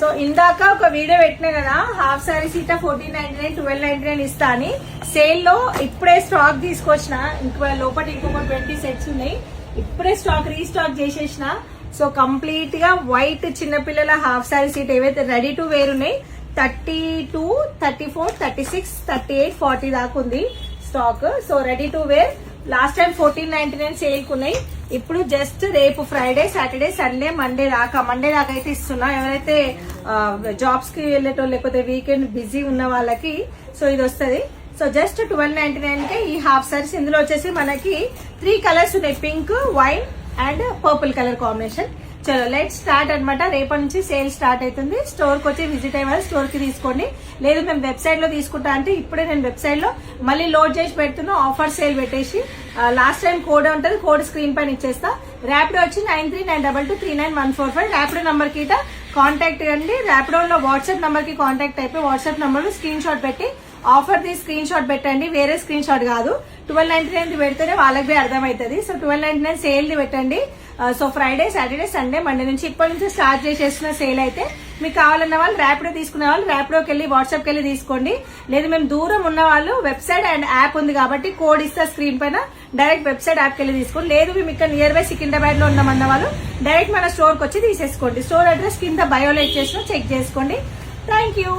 So ఇందాక ఒక video పెట్టినా కదా, హాఫ్ సారీ సీట 1499 1299 ఇస్తా అని. సేల్ లో ఇప్పుడే స్టాక్ తీసుకొచ్చిన, ఇంకో లోపల ఇంకొక 20 సెట్స్ ఉన్నాయి. ఇప్పుడే స్టాక్ రీస్టాక్ చేసేసిన. సో కంప్లీట్ గా వైట్ చిన్నపిల్లల హాఫ్ సారీ సీట్ ఏవైతే రెడీ టు వేర్ ఉన్నాయి 32, 34, 36, 38, 40 దాకా ఉంది stock. So ready to wear. Last time 1499 sale కున్నాయి. ఇప్పుడు జస్ట్ రేపు ఫ్రైడే, సాటర్డే, సండే, మండే దాకా అయితే ఇస్తున్నా. ఎవరైతే జాబ్స్ కి వెళ్ళేటో లేకపోతే వీకెండ్ బిజీ ఉన్న వాళ్ళకి సో ఇది వస్తుంది. సో జస్ట్ 1299 కే ఈ హాఫ్ సారీస్. ఇందులో వచ్చేసి మనకి 3 కలర్స్ ఉన్నాయి, pink, white and purple colour combination. చలో లెట్ స్టార్ట్ అనమాట. రేపటి నుంచి సేల్ స్టార్ట్ అవుతుంది. స్టోర్ కి వచ్చి విజిట్ అయ్యే స్టోర్ కి తీసుకోండి. లేదు మేము వెబ్సైట్ లో తీసుకుంటా అంటే ఇప్పుడే నేను వెబ్సైట్ లో మళ్ళీ లోడ్ చేసి పెడుతున్నా. ఆఫర్ సేల్ పెట్టేసి లాస్ట్ టైం కోడ్ ఉంటుంది, కోడ్ స్క్రీన్ పైన ఇచ్చేస్తా. ర్యాపిడో వచ్చి 9392239145 ర్యాపిడో నంబర్ కి కాంటాక్ట్ అండి. ర్యాపిడో లో వాట్సాప్ నంబర్ కి కాంటాక్ట్ అయిపోయి వాట్సాప్ నంబర్ లో స్క్రీన్ షాట్ పెట్టి ఆఫర్ ది స్క్రీన్ షాట్ పెట్టండి, వేరే స్క్రీన్ షాట్ కాదు. 1299 పెడితేనే వాళ్ళకి అర్థమవుతుంది. సో 1299 సేల్ ది పెట్టండి. So Friday, Saturday, Sunday, Monday నుంచి ఇప్పటి నుంచి స్టార్ట్ చేసేసిన సేల్ అయితే మీకు కావాలన్న వాళ్ళు ర్యాపిడో తీసుకునే వాళ్ళు ర్యాపిడోకి వెళ్ళి వాట్సాప్కి వెళ్ళి తీసుకోండి. లేదు మేము దూరం ఉన్న వాళ్ళు వెబ్సైట్ అండ్ యాప్ ఉంది కాబట్టి కోడ్ ఇస్తా స్క్రీన్ పైన, డైరెక్ట్ వెబ్సైట్ యాప్కి వెళ్ళి తీసుకోండి. లేదు మేము ఇక్కడ నియర్ బై సికింద్రాబాద్ లో ఉన్నామన్న వాళ్ళు డైరెక్ట్ మన స్టోర్కి వచ్చి తీసేసుకోండి. స్టోర్ అడ్రస్ కింద బయోలో ఇచ్చేసిన చెక్ చేసుకోండి. Thank you.